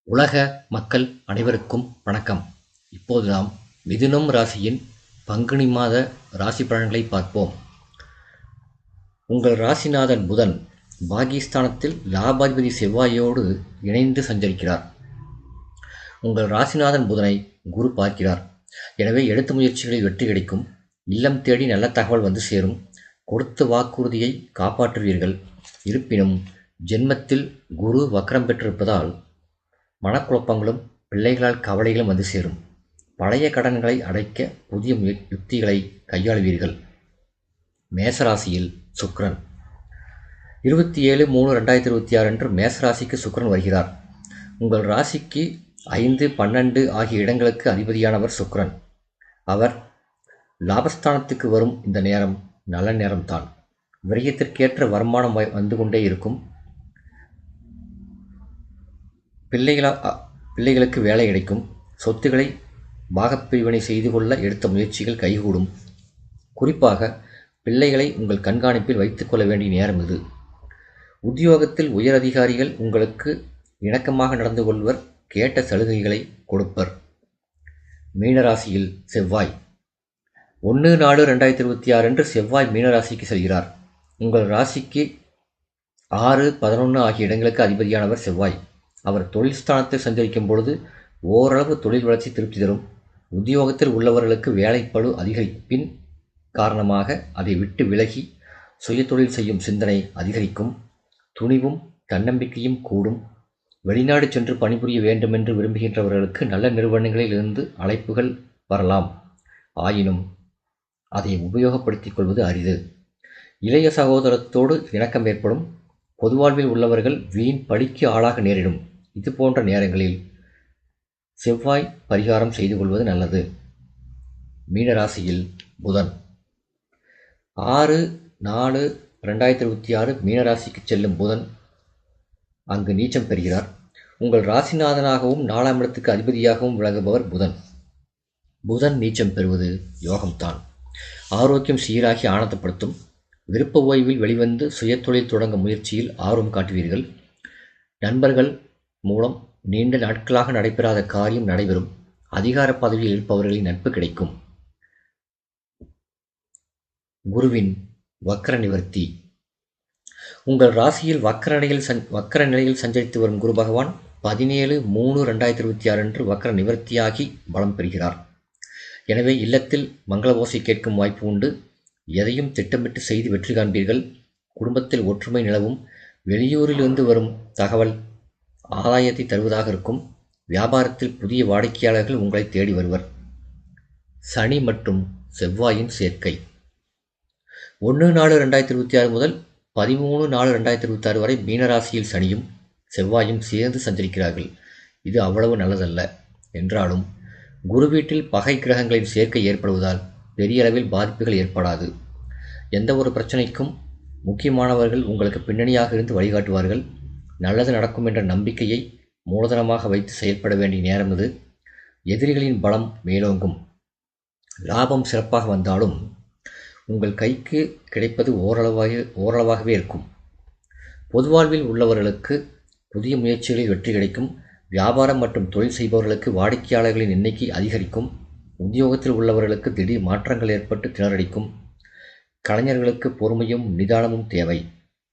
உலக மக்கள் அனைவருக்கும் வணக்கம். இப்போது நாம் மிதுனம் ராசியின் பங்குனி மாத ராசி பலன்களை பார்ப்போம். உங்கள் ராசிநாதன் புதன் பாகிஸ்தானத்தில் லாபாதிபதி செவ்வாயோடு இணைந்து சஞ்சரிக்கிறார். உங்கள் ராசிநாதன் புதனை குரு பார்க்கிறார். எனவே எடுத்த முயற்சிகளில் வெற்றி கிடைக்கும். இல்லம் தேடி நல்ல தகவல் வந்து சேரும். கொடுத்த வாக்குறுதியை காப்பாற்றுவீர்கள். இருப்பினும் ஜென்மத்தில் குரு வக்ரம் பெற்றிருப்பதால் மனக்குழப்பங்களும் பிள்ளைகளால் கவலைகளும் வந்து சேரும். பழைய கடன்களை அடைக்க புதிய யுக்திகளை கையாளுவீர்கள். மேசராசியில் சுக்கிரன் 27/3/2026 அன்று மேசராசிக்கு சுக்கிரன் வருகிறார். உங்கள் ராசிக்கு 5, 12 ஆகிய இடங்களுக்கு அதிபதியானவர் சுக்கிரன். அவர் லாபஸ்தானத்துக்கு வரும் இந்த நேரம் நல்ல நேரம்தான். விரயத்திற்கேற்ற வருமானம் வந்து கொண்டே இருக்கும். பிள்ளைகளுக்கு வேலை கிடைக்கும். சொத்துக்களை பாகப்பிரிவினை செய்து கொள்ள எடுத்த முயற்சிகள் கைகூடும். குறிப்பாக பிள்ளைகளை உங்கள் கண்காணிப்பில் வைத்துக்கொள்ள வேண்டிய நேரம் இது. உத்தியோகத்தில் உயர் அதிகாரிகள் உங்களுக்கு இணக்கமாக நடந்து கொள்வர். கேட்ட சலுகைகளை கொடுப்பர். மீனராசியில் செவ்வாய் 1/4/2026 அன்று செவ்வாய் மீனராசிக்கு செல்கிறார். உங்கள் ராசிக்கு 6, 11 ஆகிய இடங்களுக்கு அதிபதியானவர் செவ்வாய். அவர் தொழில் ஸ்தானத்தில் சஞ்சரிக்கும் பொழுது ஓரளவு தொழில் வளர்ச்சி திருப்தி தரும். உத்தியோகத்தில் உள்ளவர்களுக்கு வேலைப்பளு அதிகரிப்பின் காரணமாக அதை விட்டு விலகி சுய தொழில் செய்யும் சிந்தனை அதிகரிக்கும். துணிவும் தன்னம்பிக்கையும் கூடும். வெளிநாடு சென்று பணிபுரிய வேண்டுமென்று விரும்புகின்றவர்களுக்கு நல்ல நிறுவனங்களில் இருந்து அழைப்புகள் வரலாம். ஆயினும் அதை உபயோகப்படுத்திக் கொள்வது அரிது. இளைய சகோதரத்தோடு இணக்கம் ஏற்படும். பொதுவாழ்வில் உள்ளவர்கள் வீண் பழிக்கு ஆளாக நேரிடும். இது போன்ற நேரங்களில் செவ்வாய் பரிகாரம் செய்து கொள்வது நல்லது. மீனராசியில் புதன் 6/4/2026 மீனராசிக்கு செல்லும் புதன் அங்கு நீச்சம் பெறுகிறார். உங்கள் ராசிநாதனாகவும் 4ஆம் இடத்துக்கு அதிபதியாகவும் விளங்குபவர் புதன். புதன் நீச்சம் பெறுவது யோகம்தான். ஆரோக்கியம் சீராகி ஆனந்தப்படுத்தும். விருப்ப ஓய்வில் வெளிவந்து சுயதொழில் தொடங்க முயற்சியில் ஆர்வம் காட்டுவீர்கள். நண்பர்கள் மூலம் நீண்ட நாட்களாக நடைபெறாத காரியம் நடைபெறும். அதிகார பதவியில் இருப்பவர்களின் நட்பு கிடைக்கும். குருவின் வக்ர நிவர்த்தி. உங்கள் ராசியில் வக்ர நிலையில் சஞ்சரித்து வரும் குரு பகவான் 17/3/2026 அன்று வக்ர நிவர்த்தியாகி பலம் பெறுகிறார். எனவே இல்லத்தில் மங்கள ஓசை கேட்கும் வாய்ப்பு உண்டு. எதையும் திட்டமிட்டு செய்து வெற்றி காண்பீர்கள். குடும்பத்தில் ஒற்றுமை நிலவும். வெளியூரிலிருந்து வரும் தகவல் ஆதாயத்தை தருவதாக இருக்கும். வியாபாரத்தில் புதிய வாடிக்கையாளர்கள் உங்களை தேடி வருவர். சனி மற்றும் செவ்வாயின் சேர்க்கை 1/4/2026 முதல் 13/4/2026 வரை மீனராசியில் சனியும் செவ்வாயும் சேர்ந்து சஞ்சரிக்கிறார்கள். இது அவ்வளவு நல்லதல்ல என்றாலும் குரு வீட்டில் பகை கிரகங்களின் சேர்க்கை ஏற்படுவதால் பெரிய அளவில் பாதிப்புகள் ஏற்படாது. எந்த ஒரு பிரச்சனைக்கும் முக்கியமானவர்கள் உங்களுக்கு பின்னணியாக இருந்து வழிகாட்டுவார்கள். நல்லது நடக்கும் என்ற நம்பிக்கையை மூலதனமாக வைத்து செயல்பட வேண்டிய நேரம் இது. எதிரிகளின் பலம் மேலோங்கும். லாபம் சிறப்பாக வந்தாலும் உங்கள் கைக்கு கிடைப்பது ஓரளவாகவே இருக்கும். பொதுவாழ்வில் உள்ளவர்களுக்கு புதிய முயற்சிகளில் வெற்றி கிடைக்கும். வியாபாரம் மற்றும் தொழில் செய்பவர்களுக்கு வாடிக்கையாளர்களின் எண்ணிக்கை அதிகரிக்கும். உத்தியோகத்தில் உள்ளவர்களுக்கு திடீர் மாற்றங்கள் ஏற்பட்டு திணறடிக்கும். கலைஞர்களுக்கு பொறுமையும் நிதானமும் தேவை.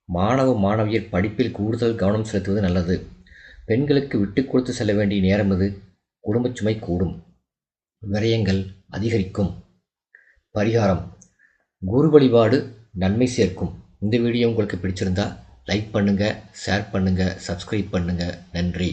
மாணவ மாணவியர் படிப்பில் கூடுதல் கவனம் செலுத்துவது நல்லது. பெண்களுக்கு விட்டு கொடுத்து செல்ல வேண்டிய நேரம் இது. குடும்பச் சுமை கூடும். விரயங்கள் அதிகரிக்கும். பரிகாரம்: குரு வழிபாடு நன்மை சேர்க்கும். இந்த வீடியோ உங்களுக்கு பிடிச்சிருந்தா லைக் பண்ணுங்கள், ஷேர் பண்ணுங்கள், சப்ஸ்கிரைப் பண்ணுங்கள். நன்றி.